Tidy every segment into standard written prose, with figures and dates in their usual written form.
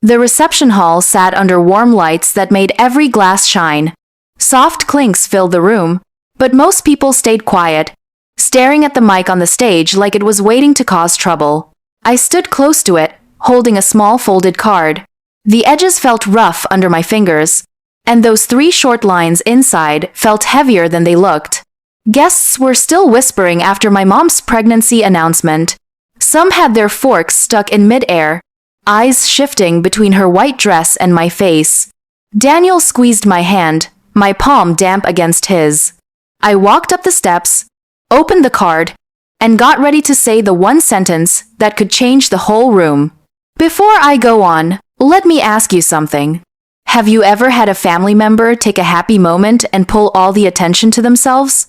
The reception hall sat under warm lights that made every glass shine. Soft clinks filled the room, but most people stayed quiet, staring at the mic on the stage like it was waiting to cause trouble. I stood close to it, holding a small folded card. The edges felt rough under my fingers, and those 3 short lines inside felt heavier than they looked. Guests were still whispering after my mom's pregnancy announcement. Some had their forks stuck in mid-air, eyes shifting between her white dress and my face. Daniel squeezed my hand, my palm damp against his. I walked up the steps, opened the card, and got ready to say the one sentence that could change the whole room. Before I go on, let me ask you something. Have you ever had a family member take a happy moment and pull all the attention to themselves?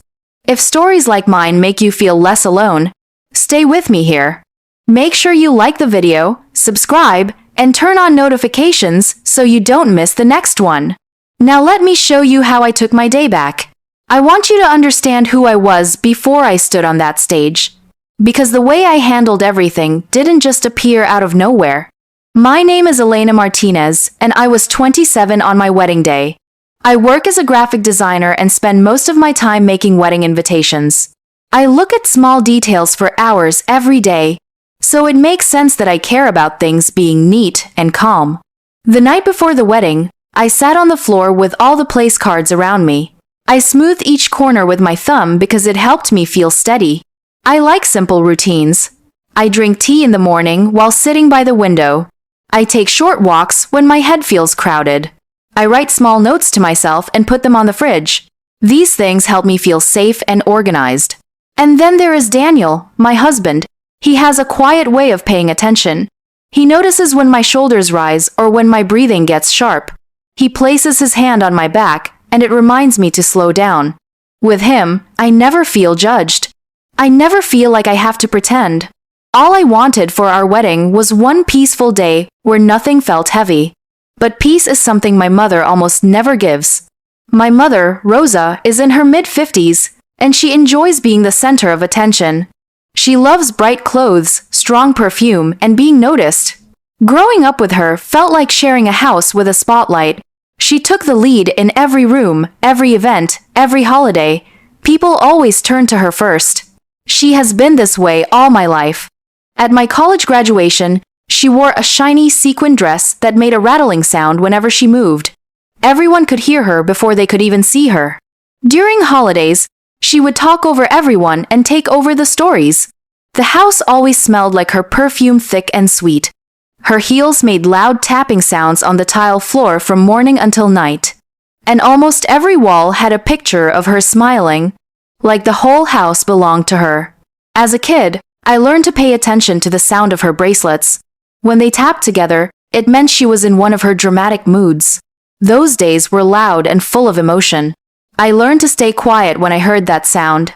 If stories like mine make you feel less alone, stay with me here. Make sure you like the video, subscribe, and turn on notifications so you don't miss the next one. Now let me show you how I took my day back. I want you to understand who I was before I stood on that stage, because the way I handled everything didn't just appear out of nowhere. My name is Elena Martinez, and I was 27 on my wedding day. I work as a graphic designer and spend most of my time making wedding invitations. I look at small details for hours every day, so it makes sense that I care about things being neat and calm. The night before the wedding, I sat on the floor with all the place cards around me. I smoothed each corner with my thumb because it helped me feel steady. I like simple routines. I drink tea in the morning while sitting by the window. I take short walks when my head feels crowded. I write small notes to myself and put them on the fridge. These things help me feel safe and organized. And then there is Daniel, my husband. He has a quiet way of paying attention. He notices when my shoulders rise or when my breathing gets sharp. He places his hand on my back, and it reminds me to slow down. With him, I never feel judged. I never feel like I have to pretend. All I wanted for our wedding was one peaceful day where nothing felt heavy. But peace is something my mother almost never gives. My mother, Rosa, is in her mid-50s, and she enjoys being the center of attention. She loves bright clothes, strong perfume, and being noticed. Growing up with her felt like sharing a house with a spotlight. She took the lead in every room, every event, every holiday. People always turned to her first. She has been this way all my life. At my college graduation, she wore a shiny sequin dress that made a rattling sound whenever she moved. Everyone could hear her before they could even see her. During holidays, she would talk over everyone and take over the stories. The house always smelled like her perfume, thick and sweet. Her heels made loud tapping sounds on the tile floor from morning until night. And almost every wall had a picture of her smiling, like the whole house belonged to her. As a kid, I learned to pay attention to the sound of her bracelets. When they tapped together, it meant she was in one of her dramatic moods. Those days were loud and full of emotion. I learned to stay quiet when I heard that sound.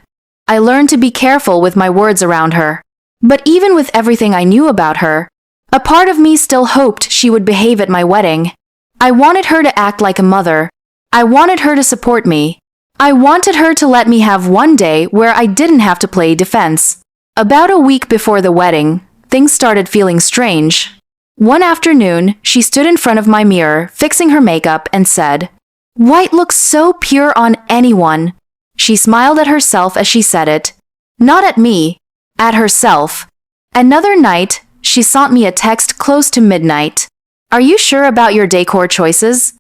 I learned to be careful with my words around her. But even with everything I knew about her, a part of me still hoped she would behave at my wedding. I wanted her to act like a mother. I wanted her to support me. I wanted her to let me have one day where I didn't have to play defense. About a week before the wedding, things started feeling strange. One afternoon, she stood in front of my mirror, fixing her makeup, and said, "White looks so pure on anyone." She smiled at herself as she said it. Not at me, at herself. Another night, she sent me a text close to midnight. "Are you sure about your decor choices?"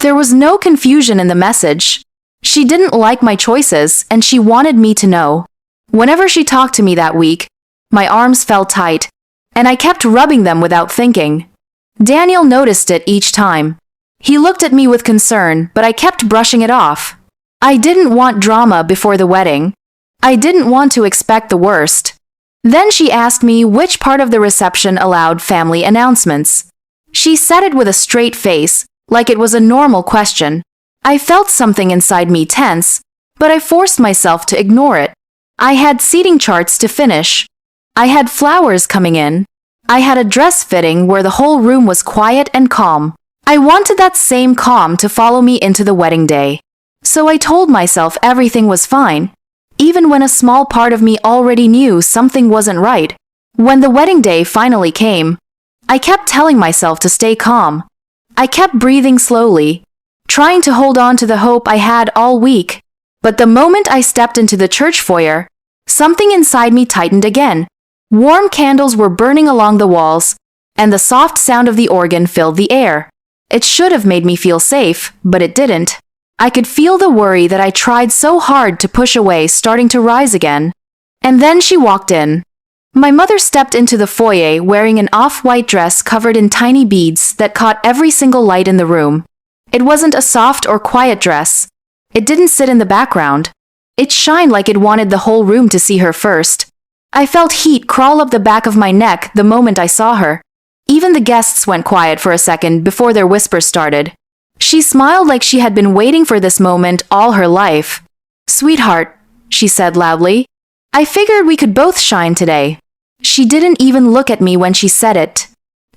There was no confusion in the message. She didn't like my choices, and she wanted me to know. Whenever she talked to me that week, my arms felt tight, and I kept rubbing them without thinking. Daniel noticed it each time. He looked at me with concern, but I kept brushing it off. I didn't want drama before the wedding. I didn't want to expect the worst. Then she asked me which part of the reception allowed family announcements. She said it with a straight face, like it was a normal question. I felt something inside me tense, but I forced myself to ignore it. I had seating charts to finish. I had flowers coming in. I had a dress fitting where the whole room was quiet and calm. I wanted that same calm to follow me into the wedding day. So I told myself everything was fine, even when a small part of me already knew something wasn't right. When the wedding day finally came, I kept telling myself to stay calm. I kept breathing slowly, trying to hold on to the hope I had all week. But the moment I stepped into the church foyer, something inside me tightened again. Warm candles were burning along the walls, and the soft sound of the organ filled the air. It should have made me feel safe, but it didn't. I could feel the worry that I tried so hard to push away starting to rise again. And then she walked in. My mother stepped into the foyer wearing an off-white dress covered in tiny beads that caught every single light in the room. It wasn't a soft or quiet dress. It didn't sit in the background. It shined like it wanted the whole room to see her first. I felt heat crawl up the back of my neck the moment I saw her. Even the guests went quiet for a second before their whispers started. She smiled like she had been waiting for this moment all her life. "Sweetheart," she said loudly, "I figured we could both shine today." She didn't even look at me when she said it.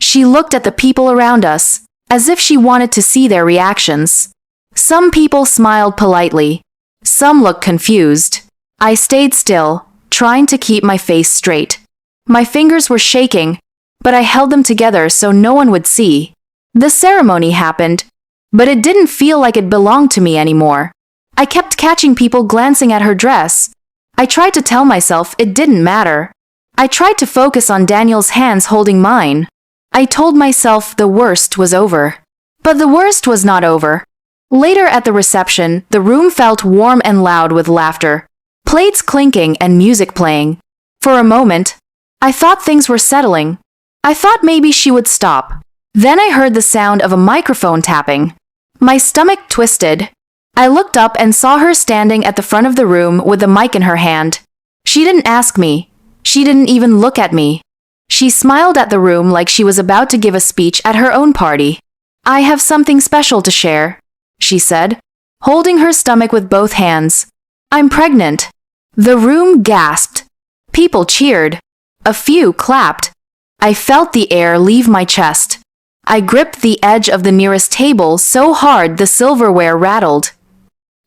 She looked at the people around us, as if she wanted to see their reactions. Some people smiled politely. Some looked confused. I stayed still, trying to keep my face straight. My fingers were shaking, but I held them together so no one would see. The ceremony happened, but it didn't feel like it belonged to me anymore. I kept catching people glancing at her dress. I tried to tell myself it didn't matter. I tried to focus on Daniel's hands holding mine. I told myself the worst was over. But the worst was not over. Later at the reception, the room felt warm and loud with laughter, plates clinking and music playing. For a moment, I thought things were settling. I thought maybe she would stop. Then I heard the sound of a microphone tapping. My stomach twisted. I looked up and saw her standing at the front of the room with the mic in her hand. She didn't ask me. She didn't even look at me. She smiled at the room like she was about to give a speech at her own party. "I have something special to share," she said, holding her stomach with both hands. "I'm pregnant." The room gasped. People cheered. A few clapped. I felt the air leave my chest. I gripped the edge of the nearest table so hard the silverware rattled.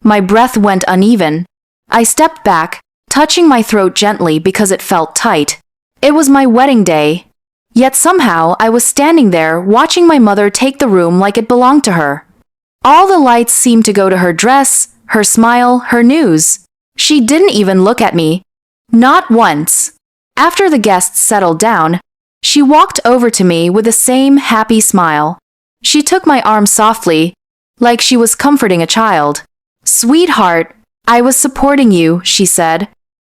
My breath went uneven. I stepped back, touching my throat gently because it felt tight. It was my wedding day. Yet somehow I was standing there watching my mother take the room like it belonged to her. All the lights seemed to go to her dress, her smile, her news. She didn't even look at me. Not once. After the guests settled down, she walked over to me with the same happy smile. She took my arm softly, like she was comforting a child. "Sweetheart, I was supporting you," she said.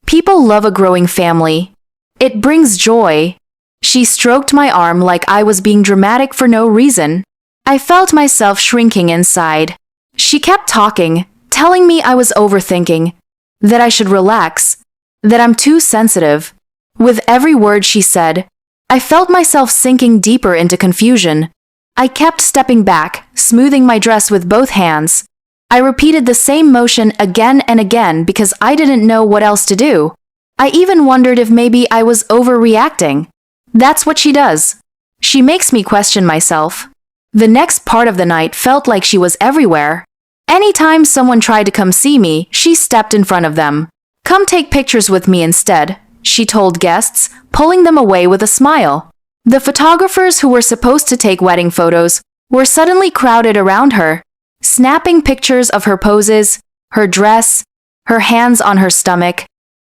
"People love a growing family. It brings joy." She stroked my arm like I was being dramatic for no reason. I felt myself shrinking inside. She kept talking, telling me I was overthinking, that I should relax, that I'm too sensitive. With every word she said, I felt myself sinking deeper into confusion. I kept stepping back, smoothing my dress with both hands. I repeated the same motion again and again because I didn't know what else to do. I even wondered if maybe I was overreacting. That's what she does. She makes me question myself. The next part of the night felt like she was everywhere. Anytime someone tried to come see me, she stepped in front of them. "Come take pictures with me instead," she told guests, pulling them away with a smile. The photographers who were supposed to take wedding photos were suddenly crowded around her, snapping pictures of her poses, her dress, her hands on her stomach.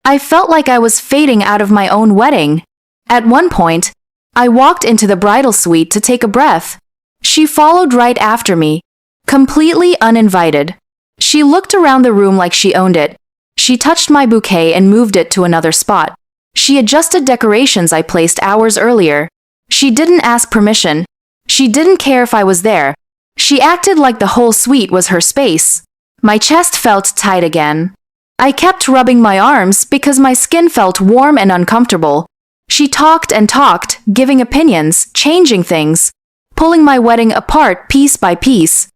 I felt like I was fading out of my own wedding. At one point, I walked into the bridal suite to take a breath. She followed right after me, completely uninvited. She looked around the room like she owned it. She touched my bouquet and moved it to another spot. She adjusted decorations I placed hours earlier. She didn't ask permission. She didn't care if I was there. She acted like the whole suite was her space. My chest felt tight again. I kept rubbing my arms because my skin felt warm and uncomfortable. She talked and talked, giving opinions, changing things, pulling my wedding apart piece by piece.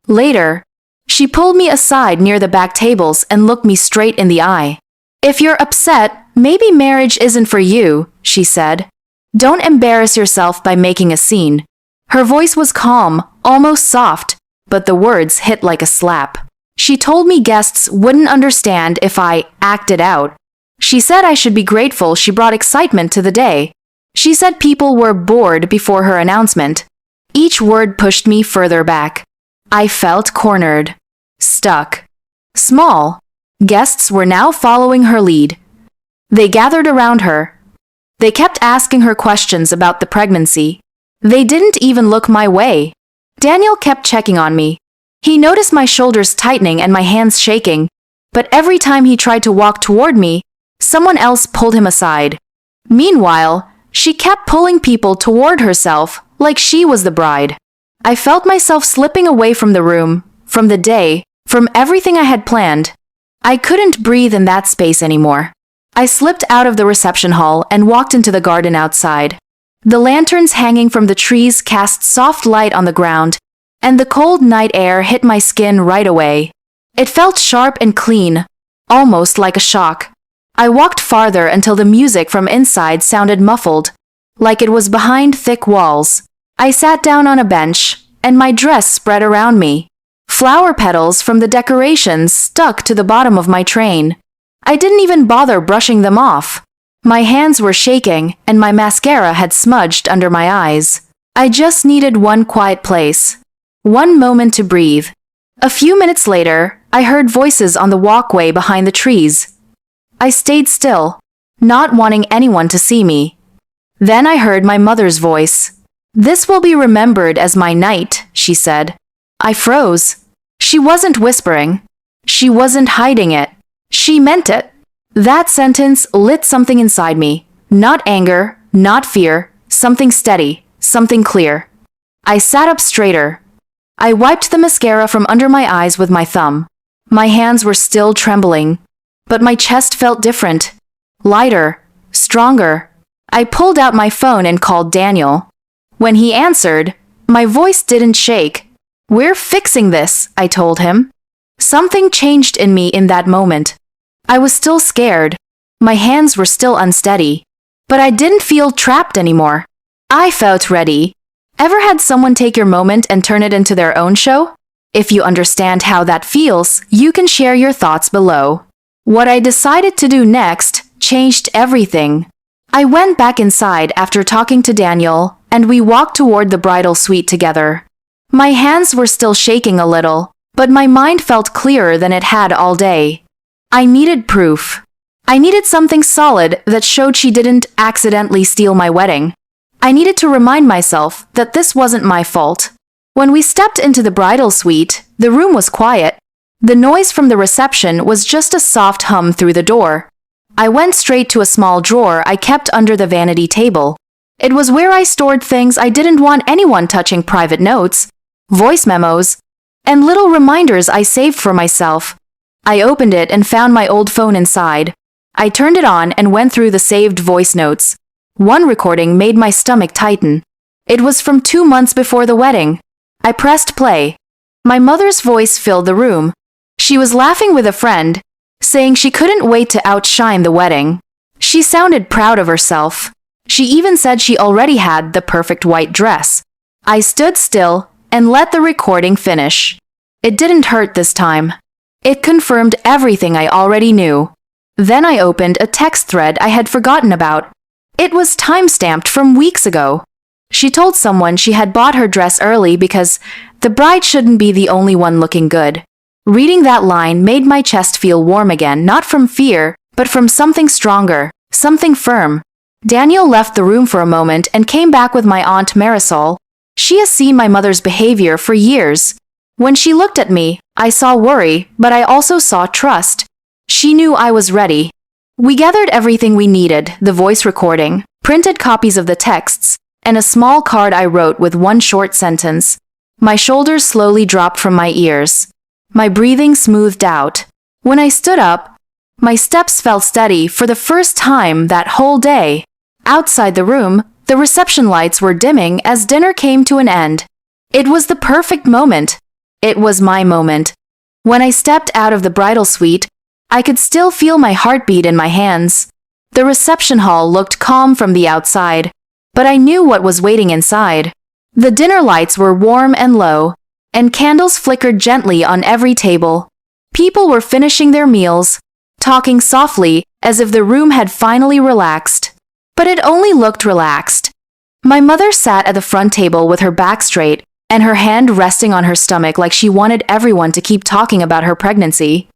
Later, she pulled me aside near the back tables and looked me straight in the eye. "If you're upset, maybe marriage isn't for you," she said. "Don't embarrass yourself by making a scene." Her voice was calm, almost soft, but the words hit like a slap. She told me guests wouldn't understand if I acted out. She said I should be grateful she brought excitement to the day. She said people were bored before her announcement. Each word pushed me further back. I felt cornered. Stuck. Small. Guests were now following her lead. They gathered around her. They kept asking her questions about the pregnancy. They didn't even look my way. Daniel kept checking on me. He noticed my shoulders tightening and my hands shaking, but every time he tried to walk toward me, someone else pulled him aside. Meanwhile, she kept pulling people toward herself like she was the bride. I felt myself slipping away from the room, from the day, from everything I had planned. I couldn't breathe in that space anymore. I slipped out of the reception hall and walked into the garden outside. The lanterns hanging from the trees cast soft light on the ground, and the cold night air hit my skin right away. It felt sharp and clean, almost like a shock. I walked farther until the music from inside sounded muffled, like it was behind thick walls. I sat down on a bench, and my dress spread around me. Flower petals from the decorations stuck to the bottom of my train. I didn't even bother brushing them off. My hands were shaking, and my mascara had smudged under my eyes. I just needed one quiet place. One moment to breathe. A few minutes later, I heard voices on the walkway behind the trees. I stayed still, not wanting anyone to see me. Then I heard my mother's voice. "This will be remembered as my night," she said. I froze. She wasn't whispering. She wasn't hiding it. She meant it. That sentence lit something inside me. Not anger, not fear, something steady, something clear. I sat up straighter. I wiped the mascara from under my eyes with my thumb. My hands were still trembling, but my chest felt different. Lighter, stronger. I pulled out my phone and called Daniel. When he answered, my voice didn't shake. "We're fixing this," I told him. Something changed in me in that moment. I was still scared. My hands were still unsteady. But I didn't feel trapped anymore. I felt ready. Ever had someone take your moment and turn it into their own show? If you understand how that feels, you can share your thoughts below. What I decided to do next changed everything. I went back inside after talking to Daniel, and we walked toward the bridal suite together. My hands were still shaking a little, but my mind felt clearer than it had all day. I needed proof. I needed something solid that showed she didn't accidentally steal my wedding. I needed to remind myself that this wasn't my fault. When we stepped into the bridal suite, the room was quiet. The noise from the reception was just a soft hum through the door. I went straight to a small drawer I kept under the vanity table. It was where I stored things I didn't want anyone touching: private notes, voice memos, and little reminders I saved for myself. I opened it and found my old phone inside. I turned it on and went through the saved voice notes. One recording made my stomach tighten. It was from 2 months before the wedding. I pressed play. My mother's voice filled the room. She was laughing with a friend, saying she couldn't wait to outshine the wedding. She sounded proud of herself. She even said she already had the perfect white dress. I stood still and let the recording finish. It didn't hurt this time. It confirmed everything I already knew. Then I opened a text thread I had forgotten about. It was time-stamped from weeks ago. She told someone she had bought her dress early because the bride shouldn't be the only one looking good. Reading that line made my chest feel warm again, not from fear, but from something stronger, something firm. Daniel left the room for a moment and came back with my aunt Marisol. She has seen my mother's behavior for years. When she looked at me, I saw worry, but I also saw trust. She knew I was ready. We gathered everything we needed: the voice recording, printed copies of the texts, and a small card I wrote with one short sentence. My shoulders slowly dropped from my ears. My breathing smoothed out. When I stood up, my steps felt steady for the first time that whole day. Outside the room, the reception lights were dimming as dinner came to an end. It was the perfect moment. It was my moment. When I stepped out of the bridal suite, I could still feel my heartbeat in my hands. The reception hall looked calm from the outside, but I knew what was waiting inside. The dinner lights were warm and low, and candles flickered gently on every table. People were finishing their meals, talking softly as if the room had finally relaxed. but it only looked relaxed. My mother sat at the front table with her back straight and her hand resting on her stomach like she wanted everyone to keep talking about her pregnancy.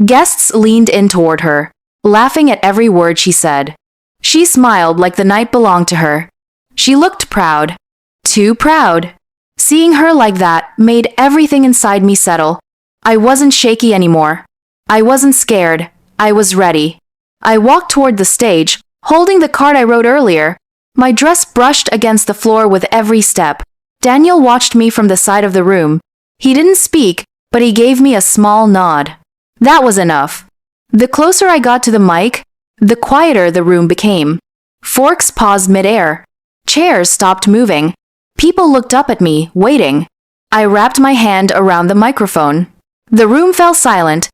Guests leaned in toward her, laughing at every word she said. She smiled like the night belonged to her. She looked proud. Too proud. Seeing her like that made everything inside me settle. I wasn't shaky anymore. I wasn't scared. I was ready. I walked toward the stage, holding the card I wrote earlier. My dress brushed against the floor with every step. Daniel watched me from the side of the room. He didn't speak, but he gave me a small nod. That was enough. The closer I got to the mic, the quieter the room became. Forks paused midair. Chairs stopped moving. People looked up at me, waiting. I wrapped my hand around the microphone. The room fell silent.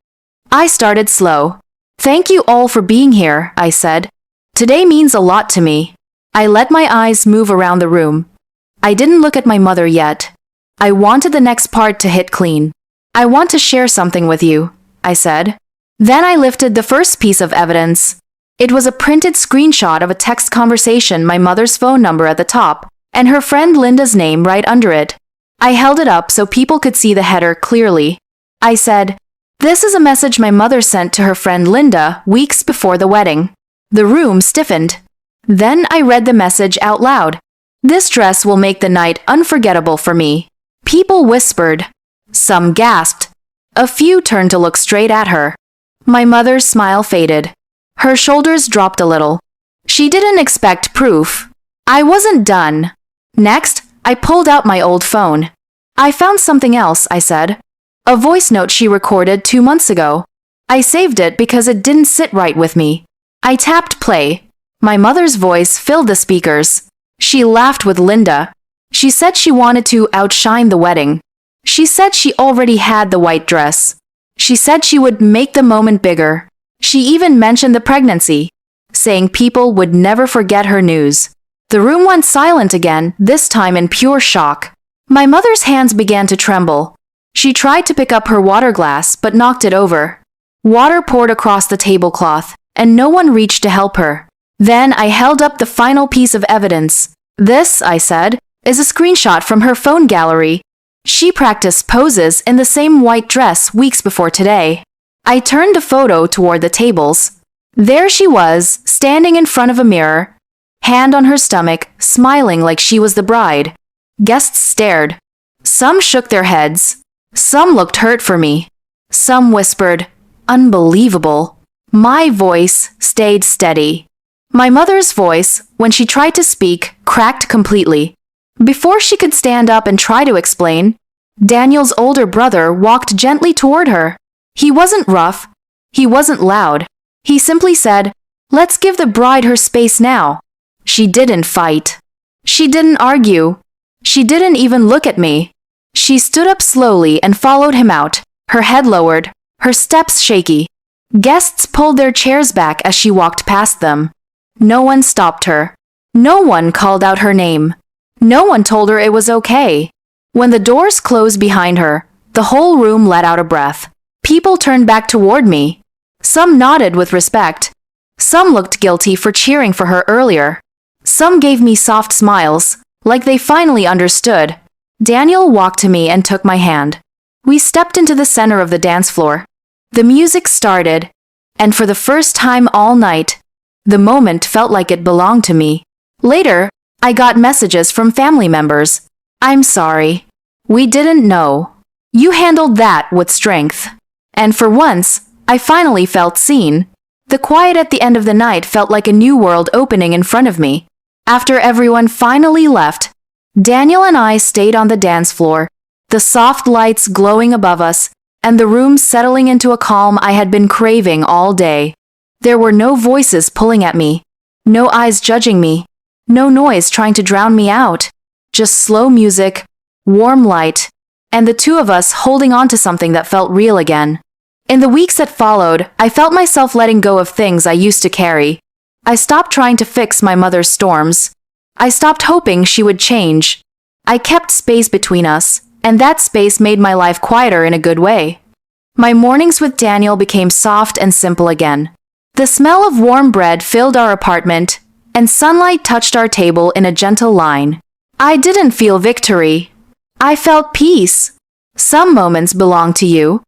I started slow. Thank you all for being here, I said. Today means a lot to me. I let my eyes move around the room. I didn't look at my mother yet. I wanted the next part to hit clean. I want to share something with you, I said. Then I lifted the first piece of evidence. It was a printed screenshot of a text conversation, my mother's phone number at the top, and her friend Linda's name right under it. I held it up so people could see the header clearly. I said, "This is a message my mother sent to her friend Linda weeks before the wedding." The room stiffened. Then I read the message out loud. "This dress will make the night unforgettable for me." People whispered. Some gasped. A few turned to look straight at her. My mother's smile faded. Her shoulders dropped a little. She didn't expect proof. I wasn't done. Next, I pulled out my old phone. "I found something else," I said. "A voice note she recorded 2 months ago. I saved it because it didn't sit right with me." I tapped play. My mother's voice filled the speakers. She laughed with Linda. She said she wanted to outshine the wedding. She said she already had the white dress. She said she would make the moment bigger. She even mentioned the pregnancy, saying people would never forget her news. The room went silent again, this time in pure shock. My mother's hands began to tremble. She tried to pick up her water glass but knocked it over. Water poured across the tablecloth, and no one reached to help her. Then I held up the final piece of evidence. "This," I said, "is a screenshot from her phone gallery. She practiced poses in the same white dress weeks before today." I turned the photo toward the tables. There she was, standing in front of a mirror, hand on her stomach, smiling like she was the bride. Guests stared. Some shook their heads. Some looked hurt for me. Some whispered, "Unbelievable." My voice stayed steady. My mother's voice, when she tried to speak, cracked completely. Before she could stand up and try to explain, Daniel's older brother walked gently toward her. He wasn't rough. He wasn't loud. He simply said, "Let's give the bride her space now." She didn't fight. She didn't argue. She didn't even look at me. She stood up slowly and followed him out, her head lowered, her steps shaky. Guests pulled their chairs back as she walked past them. No one stopped her. No one called out her name. No one told her it was okay. When the doors closed behind her, the whole room let out a breath. People turned back toward me. Some nodded with respect. Some looked guilty for cheering for her earlier. Some gave me soft smiles, like they finally understood. Daniel walked to me and took my hand. We stepped into the center of the dance floor. The music started, and for the first time all night, the moment felt like it belonged to me. Later, I got messages from family members. "I'm sorry. We didn't know. You handled that with strength." And for once, I finally felt seen. The quiet at the end of the night felt like a new world opening in front of me. After everyone finally left, Daniel and I stayed on the dance floor, the soft lights glowing above us, and the room settling into a calm I had been craving all day. There were no voices pulling at me, no eyes judging me, no noise trying to drown me out. Just slow music, warm light, and the two of us holding on to something that felt real again. In the weeks that followed, I felt myself letting go of things I used to carry. I stopped trying to fix my mother's storms. I stopped hoping she would change. I kept space between us, and that space made my life quieter in a good way. My mornings with Daniel became soft and simple again. The smell of warm bread filled our apartment, and sunlight touched our table in a gentle line. I didn't feel victory. I felt peace. Some moments belong to you,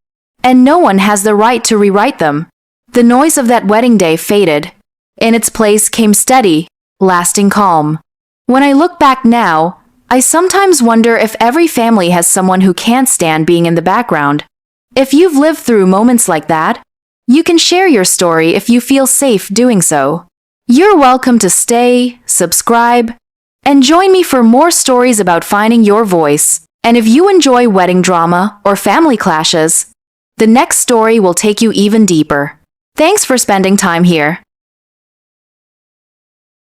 and no one has the right to rewrite them. The noise of that wedding day faded. In its place came steady, lasting calm. When I look back now, I sometimes wonder if every family has someone who can't stand being in the background. If you've lived through moments like that, you can share your story if you feel safe doing so. You're welcome to stay, subscribe, and join me for more stories about finding your voice. And if you enjoy wedding drama or family clashes, the next story will take you even deeper. Thanks for spending time here.